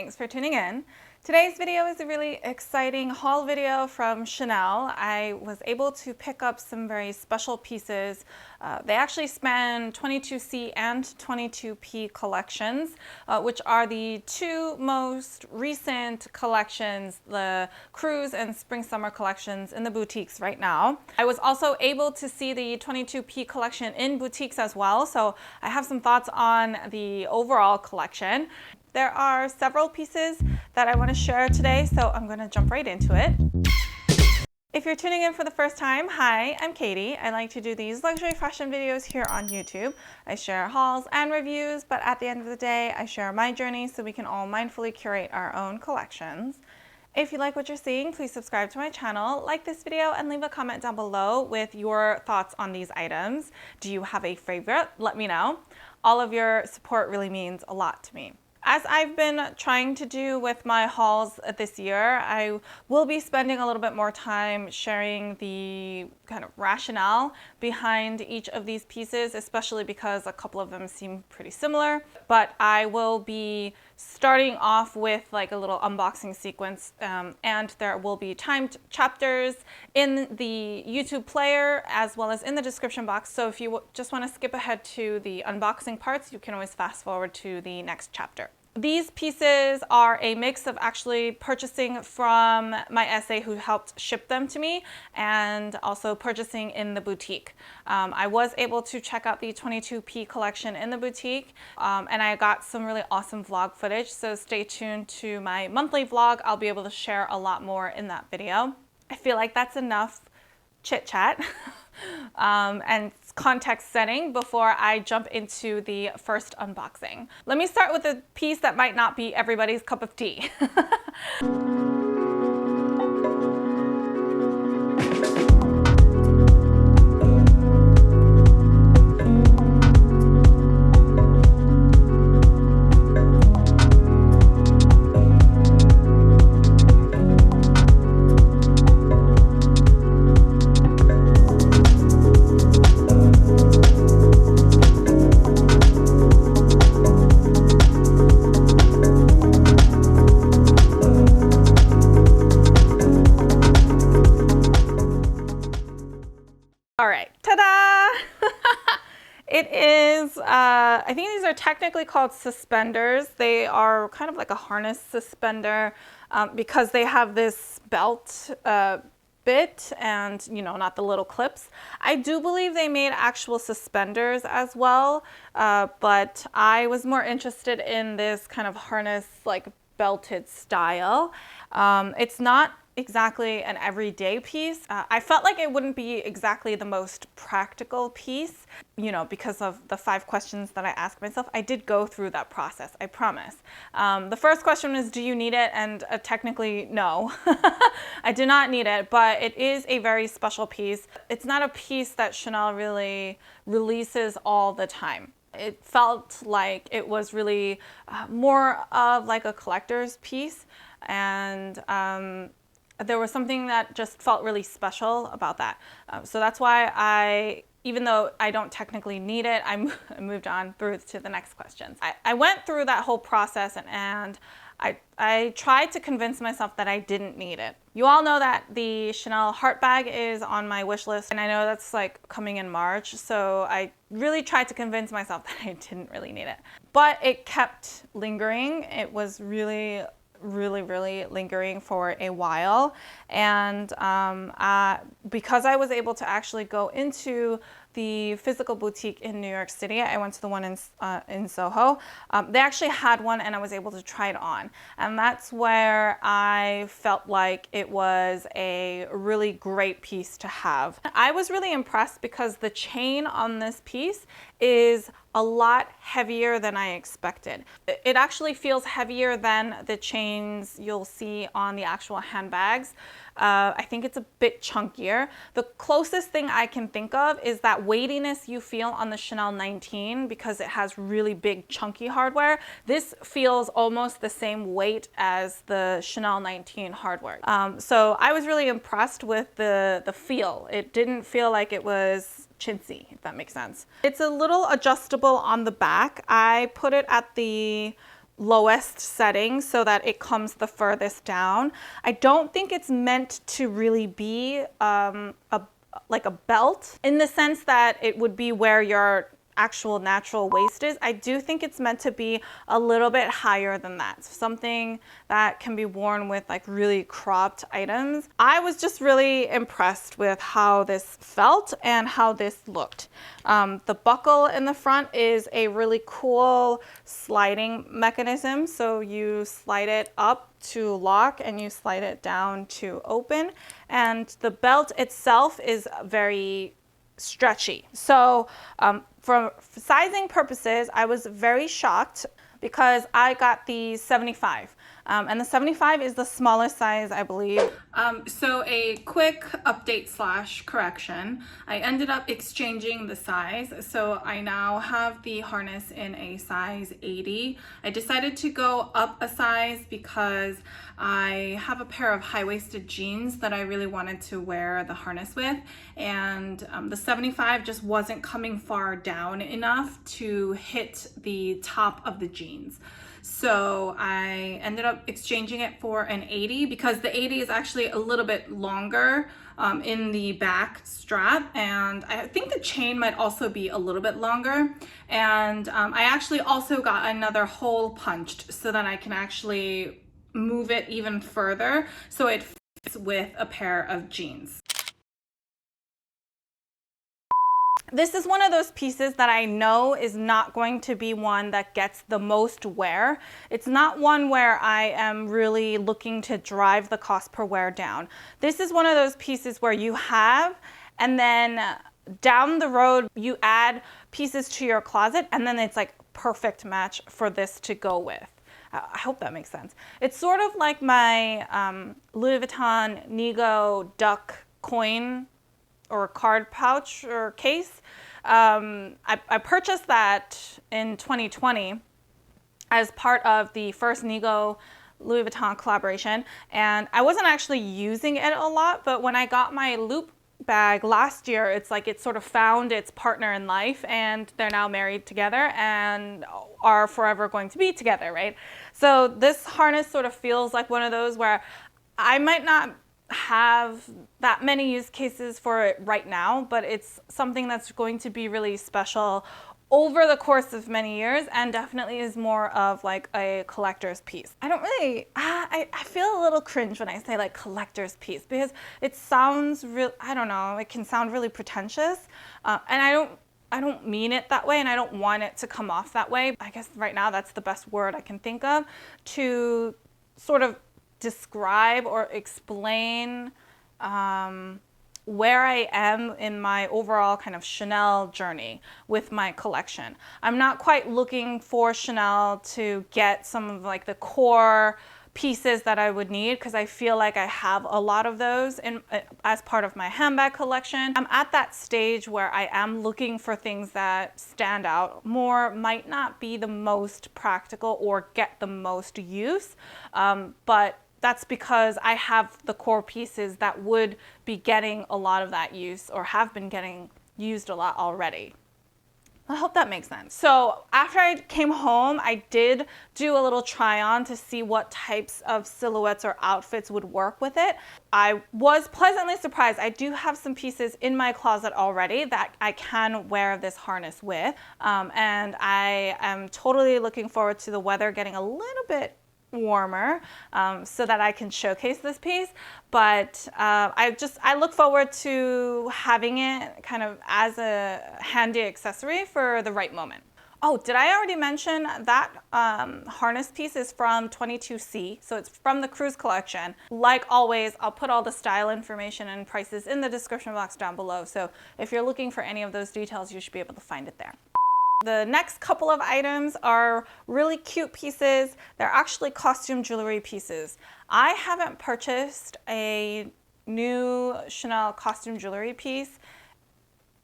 Thanks for tuning in. Today's video is a really exciting haul video from Chanel. I was able to pick up some very special pieces. They actually span 22C and 22P collections, which are the two most recent collections, the cruise and spring-summer collections in the boutiques right now. I was also able to see the 22P collection in boutiques as well, so I have some thoughts on the overall collection. There are several pieces that I want to share today, so I'm going to jump right into it. If you're tuning in for the first time, hi, I'm Katie. I like to do these luxury fashion videos here on YouTube. I share hauls and reviews, but at the end of the day, I share my journey so we can all mindfully curate our own collections. If you like what you're seeing, please subscribe to my channel, like this video, and leave a comment down below with your thoughts on these items. Do you have a favorite? Let me know. All of your support really means a lot to me. As I've been trying to do with my hauls this year, I will be spending a little bit more time sharing the kind of rationale behind each of these pieces, especially because a couple of them seem pretty similar. But I will be starting off with like a little unboxing sequence, and there will be timed chapters in the YouTube player as well as in the description box. So if you just want to skip ahead to the unboxing parts, you can always fast forward to the next chapter. These pieces are a mix of actually purchasing from my SA who helped ship them to me and also purchasing in the boutique. I was able to check out the 22P collection in the boutique, and I got some really awesome vlog footage, so stay tuned to my monthly vlog. I'll be able to share a lot more in that video. I feel like that's enough chit chat and context setting before I jump into the first unboxing. Let me start with a piece that might not be everybody's cup of tea. All right, ta-da! It is, I think these are technically called suspenders. They are kind of like a harness suspender because they have this belt bit and, you know, not the little clips. I do believe they made actual suspenders as well, but I was more interested in this kind of harness, like belted style. It's not exactly an everyday piece. I felt like it wouldn't be exactly the most practical piece, you know, because of the 5 questions that I asked myself. I did go through that process, I promise. The first question was, do you need it? And technically, no. I do not need it, but it is a very special piece. It's not a piece that Chanel really releases all the time. It felt like it was really more of like a collector's piece, and there was something that just felt really special about that. So that's why even though I don't technically need it, I moved on through to the next questions. I went through that whole process and I tried to convince myself that I didn't need it. You all know that the Chanel heart bag is on my wish list, and I know that's like coming in March, so I really tried to convince myself that I didn't really need it. But it kept lingering. It was really lingering for a while, and because I was able to actually go into the physical boutique in New York City, I went to the one in Soho. They actually had one and I was able to try it on, and that's where I felt like it was a really great piece to have. I was really impressed because the chain on this piece is a lot heavier than I expected. It actually feels heavier than the chains you'll see on the actual handbags. I think it's a bit chunkier. The closest thing I can think of is that weightiness you feel on the Chanel 19 because it has really big chunky hardware. This feels almost the same weight as the Chanel 19 hardware. So I was really impressed with the feel. It didn't feel like it was chintzy, if that makes sense. It's a little adjustable on the back. I put it at the lowest setting so that it comes the furthest down. I don't think it's meant to really be like a belt in the sense that it would be where your actual natural waist is. I do think it's meant to be a little bit higher than that. So something that can be worn with like really cropped items. I was just really impressed with how this felt and how this looked. The buckle in the front is a really cool sliding mechanism. So you slide it up to lock and you slide it down to open. And the belt itself is very stretchy. So for sizing purposes, I was very shocked because I got the 75. And the 75 is the smallest size, I believe. So a quick update / correction. I ended up exchanging the size. So I now have the harness in a size 80. I decided to go up a size because I have a pair of high-waisted jeans that I really wanted to wear the harness with. And the 75 just wasn't coming far down enough to hit the top of the jeans. So I ended up exchanging it for an 80 because the 80 is actually a little bit longer in the back strap, and I think the chain might also be a little bit longer. And I actually also got another hole punched so that I can actually move it even further so it fits with a pair of jeans. This is one of those pieces that I know is not going to be one that gets the most wear. It's not one where I am really looking to drive the cost per wear down. This is one of those pieces where you have, and then down the road you add pieces to your closet, and then it's like perfect match for this to go with. I hope that makes sense. It's sort of like my Louis Vuitton Nego duck coin or card pouch or case. I purchased that in 2020 as part of the first Nego Louis Vuitton collaboration, and I wasn't actually using it a lot, but when I got my loop bag last year, it's like it sort of found its partner in life, and they're now married together and are forever going to be together, right? So this harness sort of feels like one of those where I might not have that many use cases for it right now, but it's something that's going to be really special over the course of many years, and definitely is more of like a collector's piece. I don't really, I feel a little cringe when I say like collector's piece because it sounds real, I don't know, it can sound really pretentious, and I don't mean it that way, and I don't want it to come off that way. I guess right now that's the best word I can think of to sort of describe or explain where I am in my overall kind of Chanel journey with my collection. I'm not quite looking for Chanel to get some of like the core pieces that I would need because I feel like I have a lot of those as part of my handbag collection. I'm at that stage where I am looking for things that stand out more, might not be the most practical or get the most use, but that's because I have the core pieces that would be getting a lot of that use or have been getting used a lot already. I hope that makes sense. So after I came home, I did do a little try on to see what types of silhouettes or outfits would work with it. I was pleasantly surprised. I do have some pieces in my closet already that I can wear this harness with. And I am totally looking forward to the weather getting a little bit warmer so that I can showcase this piece, but I look forward to having it kind of as a handy accessory for the right moment. Oh, did I already mention that harness piece is from 22C, so it's from the Cruise collection. Like always, I'll put all the style information and prices in the description box down below, so if you're looking for any of those details, you should be able to find it there. The next couple of items are really cute pieces. They're actually costume jewelry pieces. I haven't purchased a new Chanel costume jewelry piece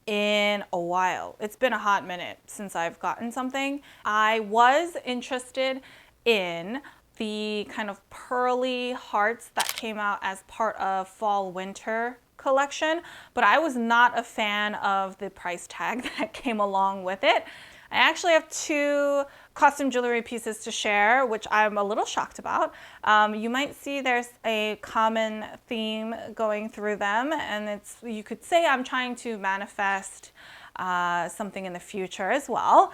in a while. It's been a hot minute since I've gotten something. I was interested in the kind of pearly hearts that came out as part of fall winter collection, but I was not a fan of the price tag that came along with it. I actually have 2 costume jewelry pieces to share, which I'm a little shocked about. You might see there's a common theme going through them, and you could say I'm trying to manifest something in the future as well.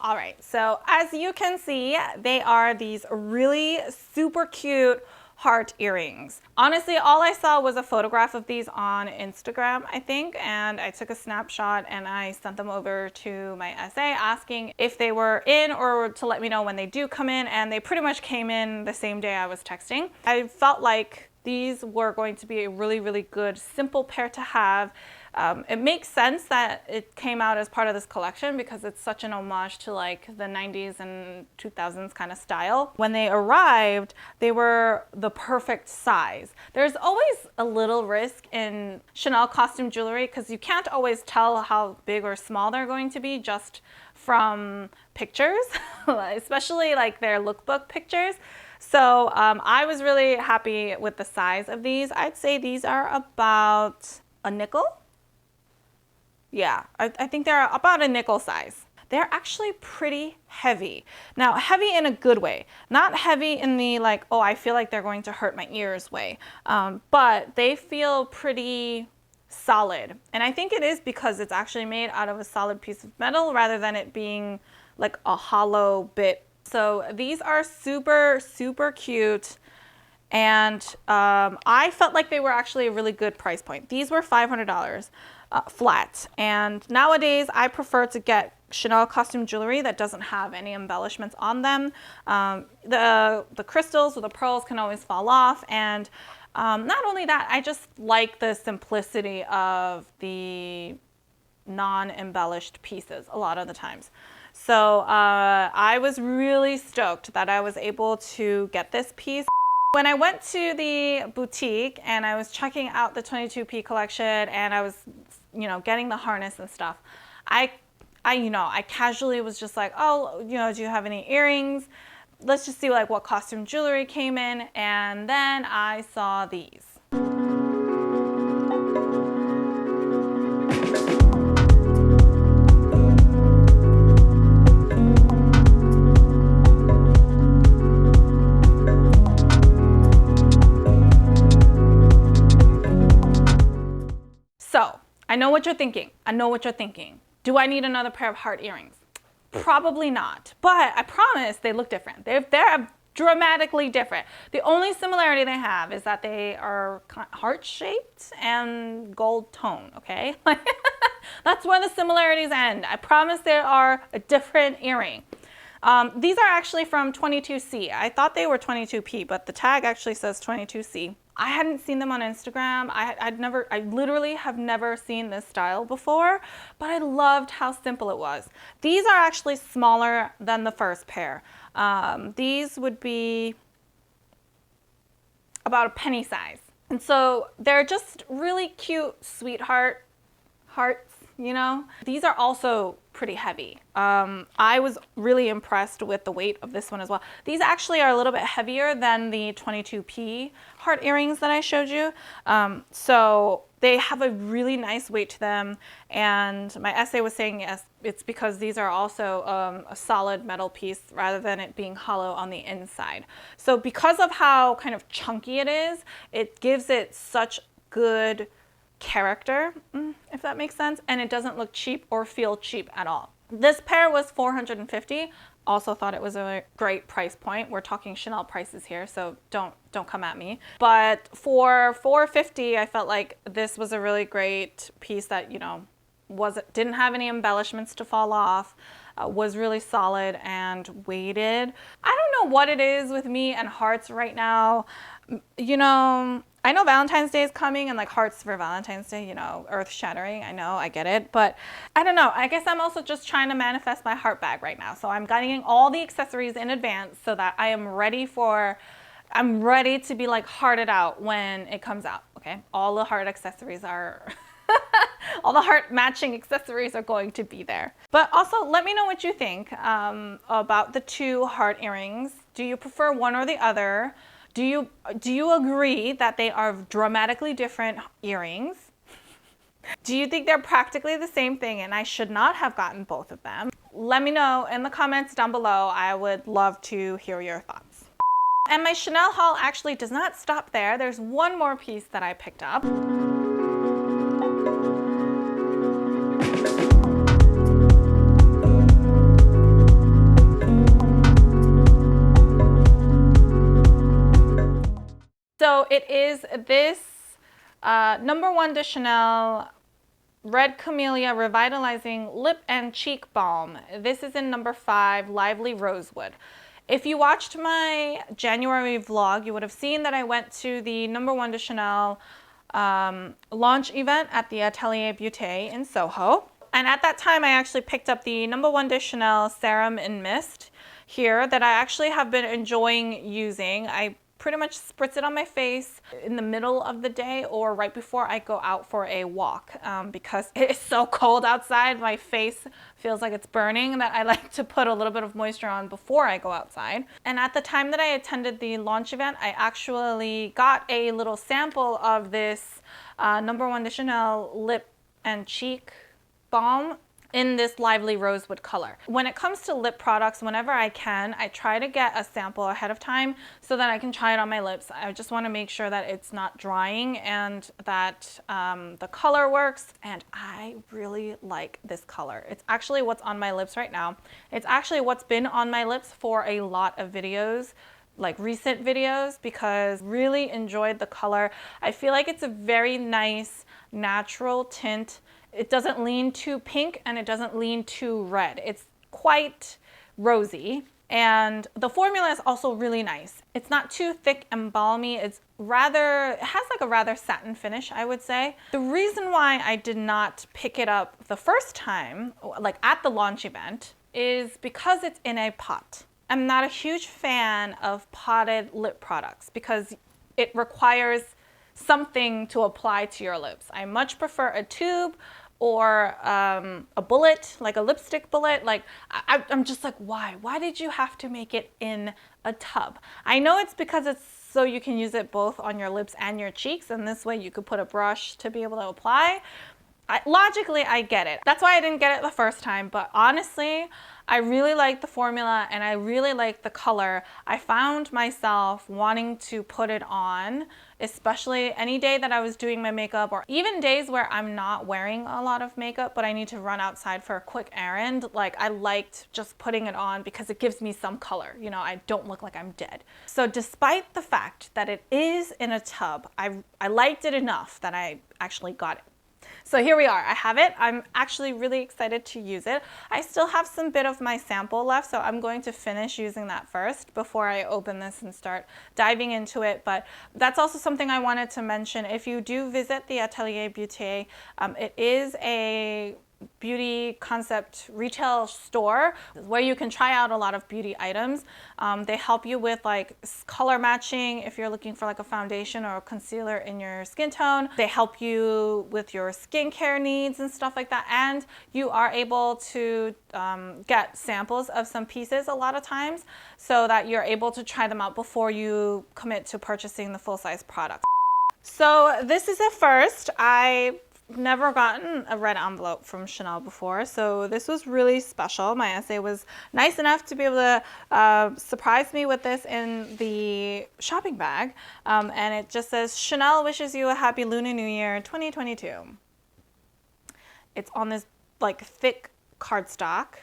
All right, so as you can see, they are these really super cute heart earrings. Honestly, all I saw was a photograph of these on Instagram, I think, and I took a snapshot and I sent them over to my SA asking if they were in or to let me know when they do come in, and they pretty much came in the same day I was texting. I felt like these were going to be a really, really good, simple pair to have. It makes sense that it came out as part of this collection because it's such an homage to like the 90s and 2000s kind of style. When they arrived, they were the perfect size. There's always a little risk in Chanel costume jewelry because you can't always tell how big or small they're going to be just from pictures, especially like their lookbook pictures. So I was really happy with the size of these. I'd say these are about a nickel. Yeah, I think they're about a nickel size. They're actually pretty heavy. Now, heavy in a good way, not heavy in the like, oh, I feel like they're going to hurt my ears way, but they feel pretty solid. And I think it is because it's actually made out of a solid piece of metal rather than it being like a hollow bit. So these are super, super cute. And I felt like they were actually a really good price point. These were $500 flat. And nowadays I prefer to get Chanel costume jewelry that doesn't have any embellishments on them. The crystals or the pearls can always fall off. And not only that, I just like the simplicity of the non-embellished pieces a lot of the times. So I was really stoked that I was able to get this piece. When I went to the boutique and I was checking out the 22P collection and I was, getting the harness and stuff, I casually was just like, oh, do you have any earrings? Let's just see like what costume jewelry came in. And then I saw these. So I know what you're thinking. Do I need another pair of heart earrings? Probably not, but I promise they look different. They're dramatically different. The only similarity they have is that they are heart-shaped and gold tone, okay? That's where the similarities end. I promise they are a different earring. These are actually from 22C. I thought they were 22P, but the tag actually says 22C. I hadn't seen them on Instagram. I literally have never seen this style before, but I loved how simple it was. These are actually smaller than the first pair. These would be about a penny size. And so they're just really cute sweetheart hearts, These are also pretty heavy. I was really impressed with the weight of this one as well. These actually are a little bit heavier than the 22P heart earrings that I showed you. So they have a really nice weight to them. And my essay was saying, yes, it's because these are also a solid metal piece rather than it being hollow on the inside. So because of how kind of chunky it is, it gives it such good character, if that makes sense, and it doesn't look cheap or feel cheap at all. This pair was $450. Also thought it was a great price point. We're talking Chanel prices here, so don't come at me. But for $450, I felt like this was a really great piece that didn't have any embellishments to fall off, was really solid and weighted. I don't know what it is with me and hearts right now. I know Valentine's Day is coming and like hearts for Valentine's Day, earth shattering. I know, I get it, but I don't know. I guess I'm also just trying to manifest my heart bag right now. So I'm getting all the accessories in advance so that I am ready for I'm ready to be like hearted out when it comes out, okay? All the heart accessories are, all the heart matching accessories are going to be there. But also let me know what you think about the two heart earrings. Do you prefer one or the other? Do you agree that they are dramatically different earrings? Do you think they're practically the same thing and I should not have gotten both of them? Let me know in the comments down below. I would love to hear your thoughts. And my Chanel haul actually does not stop there. There's one more piece that I picked up. So it is this #1 de Chanel Red Camellia Revitalizing Lip and Cheek Balm. This is in #5, Lively Rosewood. If you watched my January vlog, you would have seen that I went to the #1 de Chanel launch event at the Atelier Beauté in Soho. And at that time, I actually picked up the #1 de Chanel Serum in Mist here that I actually have been enjoying using. I pretty much spritz it on my face in the middle of the day or right before I go out for a walk because it is so cold outside. My face feels like it's burning, that I like to put a little bit of moisture on before I go outside. And at the time that I attended the launch event, I actually got a little sample of this #1 de Chanel lip and cheek balm in this lively rosewood color. When it comes to lip products, whenever I can, I try to get a sample ahead of time so that I can try it on my lips. I just want to make sure that it's not drying and that the color works. And I really like this color. It's actually what's on my lips right now. It's actually what's been on my lips for a lot of videos, like recent videos, because really enjoyed the color. I feel like it's a very nice natural tint. It doesn't lean too pink and it doesn't lean too red. It's quite rosy. And the formula is also really nice. It's not too thick and balmy. It has like a rather satin finish, I would say. The reason why I did not pick it up the first time, like at the launch event, is because it's in a pot. I'm not a huge fan of potted lip products because it requires something to apply to your lips. I much prefer a tube or a bullet, like a lipstick bullet. Like I'm just like, why? Why did you have to make it in a tub? I know it's because it's so you can use it both on your lips and your cheeks, and this way you could put a brush to be able to apply. Logically, I get it. That's why I didn't get it the first time, but honestly, I really like the formula and I really like the color. I found myself wanting to put it on, especially any day that I was doing my makeup, or even days where I'm not wearing a lot of makeup, but I need to run outside for a quick errand. Like, I liked just putting it on because it gives me some color. You know, I don't look like I'm dead. So despite the fact that it is in a tub, I liked it enough that I actually got it. So here we are, I have it. I'm actually really excited to use it. I still have some bit of my sample left, so I'm going to finish using that first before I open this and start diving into it. But that's also something I wanted to mention. If you do visit the Atelier Beauté, it is a beauty concept retail store where you can try out a lot of beauty items. They help you with like color matching if you're looking for like a foundation or a concealer in your skin tone. They help you with your skincare needs and stuff like that. And you are able to get samples of some pieces a lot of times so that you're able to try them out before you commit to purchasing the full-size product. So this is a first. I've never gotten a red envelope from Chanel before, so this was really special. My essay was nice enough to be able to surprise me with this in the shopping bag, and it just says, Chanel wishes you a happy Lunar New Year 2022. It's on this like thick cardstock,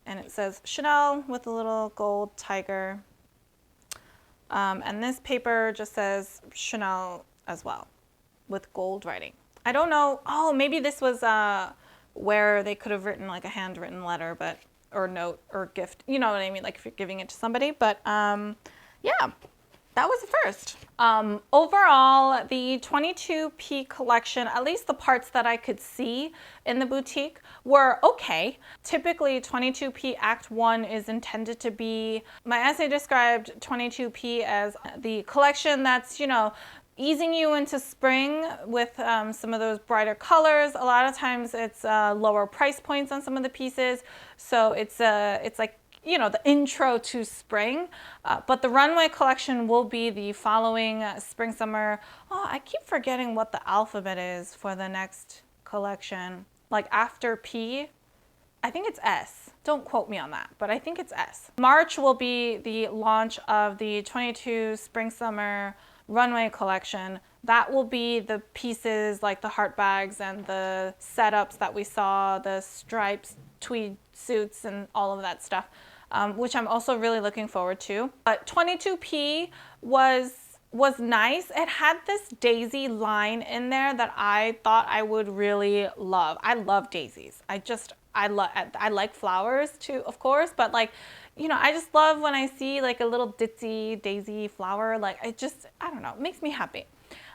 and it says Chanel with a little gold tiger, and this paper just says Chanel as well with gold writing. I don't know. Oh, maybe this was where they could have written like a handwritten letter, but or note or gift. You know what I mean? Like if you're giving it to somebody. But yeah, that was the first. Overall, the 22P collection, at least the parts that I could see in the boutique, were okay. Typically, 22P Act 1 is intended to be, my essay described 22P as the collection that's, you know, easing you into spring with some of those brighter colors. A lot of times it's lower price points on some of the pieces. So it's like, you know, the intro to spring. But the runway collection will be the following spring, summer. Oh, I keep forgetting what the alphabet is for the next collection. Like after P, I think it's S. Don't quote me on that, but I think it's S. March will be the launch of the 22 spring, summer runway collection. That will be the pieces like the heart bags and the setups that we saw, the stripes, tweed suits, and all of that stuff, which I'm also really looking forward to. But 22P was nice. It had this daisy line in there that I thought I would really love. I love daisies. I like flowers too, of course, but like, you know, I just love when I see like a little ditzy daisy flower. Like I don't know, it makes me happy.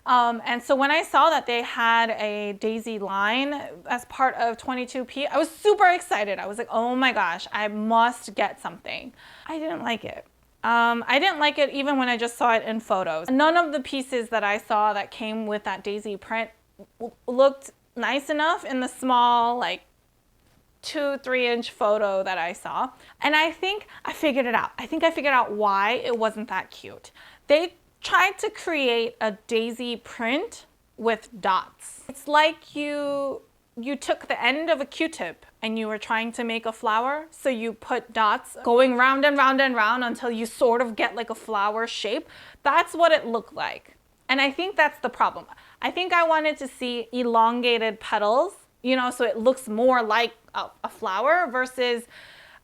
And so when I saw that they had a daisy line as part of 22P, I was super excited. I was like, oh my gosh, I must get something. I didn't like it. I didn't like it even when I just saw it in photos. None of the pieces that I saw that came with that daisy print looked nice enough in the small, like 2-3 inch photo that I saw. And I think I figured it out. I think I figured out why it wasn't that cute. They tried to create a daisy print with dots. It's like you took the end of a Q-tip and you were trying to make a flower. So you put dots going round and round and round until you sort of get like a flower shape. That's what it looked like. And I think that's the problem. I think I wanted to see elongated petals, you know, so it looks more like a flower versus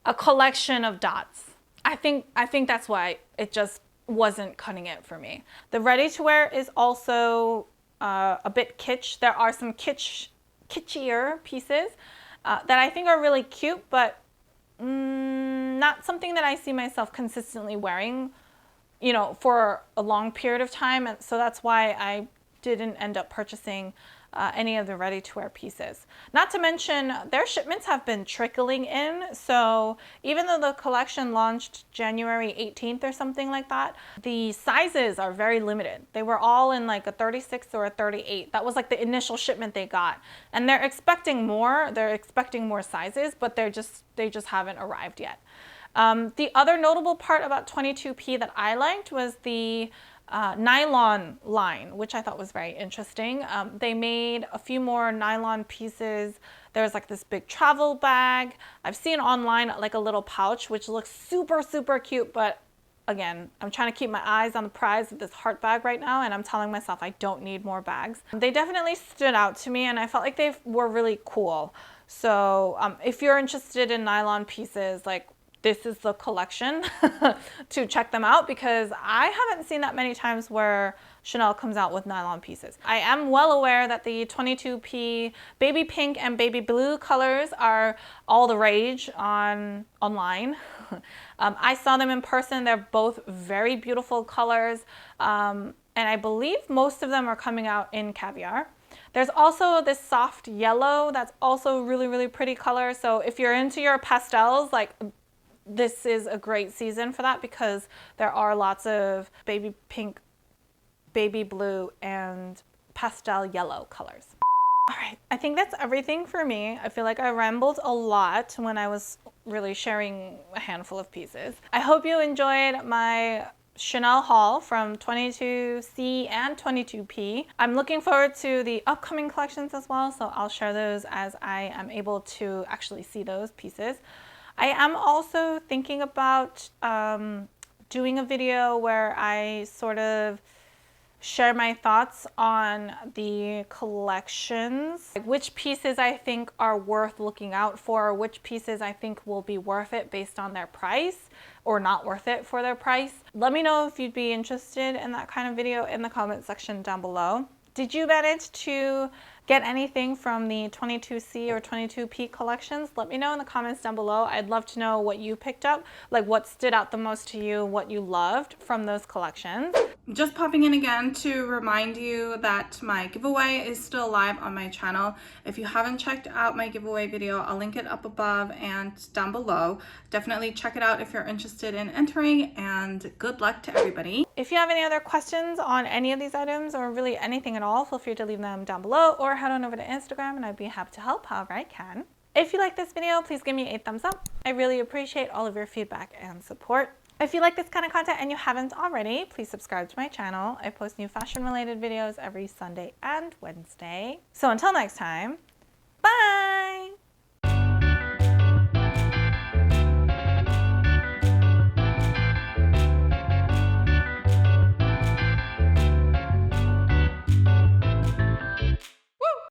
a collection of dots. I think that's why it just wasn't cutting it for me. The ready-to-wear is also a bit kitsch. There are some kitschier pieces that I think are really cute, but not something that I see myself consistently wearing, you know, for a long period of time. And so that's why I didn't end up purchasing any of the ready-to-wear pieces. Not to mention their shipments have been trickling in. So even though the collection launched January 18th or something like that, the sizes are very limited. They were all in like a 36 or a 38. That was like the initial shipment they got. And they're expecting more. They're expecting more sizes, but they just haven't arrived yet. The other notable part about 22P that I liked was the nylon line, which I thought was very interesting. They made a few more nylon pieces. There's like this big travel bag. I've seen online like a little pouch, which looks super, super cute. But again, I'm trying to keep my eyes on the prize of this heart bag right now. And I'm telling myself I don't need more bags. They definitely stood out to me and I felt like they were really cool. So if you're interested in nylon pieces, like this is the collection to check them out, because I haven't seen that many times where Chanel comes out with nylon pieces. I am well aware that the 22P baby pink and baby blue colors are all the rage online. I saw them in person. They're both very beautiful colors. And I believe most of them are coming out in caviar. There's also this soft yellow that's also really, really pretty color. So if you're into your pastels, like this is a great season for that, because there are lots of baby pink, baby blue, and pastel yellow colors. All right, I think that's everything for me. I feel like I rambled a lot when I was really sharing a handful of pieces. I hope you enjoyed my Chanel haul from 22C and 22P. I'm looking forward to the upcoming collections as well, so I'll share those as I am able to actually see those pieces. I am also thinking about doing a video where I sort of share my thoughts on the collections, like which pieces I think are worth looking out for, which pieces I think will be worth it based on their price or not worth it for their price. Let me know if you'd be interested in that kind of video in the comment section down below. Did you manage to get anything from the 22C or 22P collections, let me know in the comments down below. I'd love to know what you picked up, like what stood out the most to you, what you loved from those collections. Just popping in again to remind you that my giveaway is still live on my channel. If you haven't checked out my giveaway video, I'll link it up above and down below. Definitely check it out if you're interested in entering, and good luck to everybody. If you have any other questions on any of these items or really anything at all, feel free to leave them down below or head on over to Instagram and I'd be happy to help however I can. If you like this video, please give me a thumbs up. I really appreciate all of your feedback and support. If you like this kind of content and you haven't already, please subscribe to my channel. I post new fashion related videos every Sunday and Wednesday. So until next time, bye!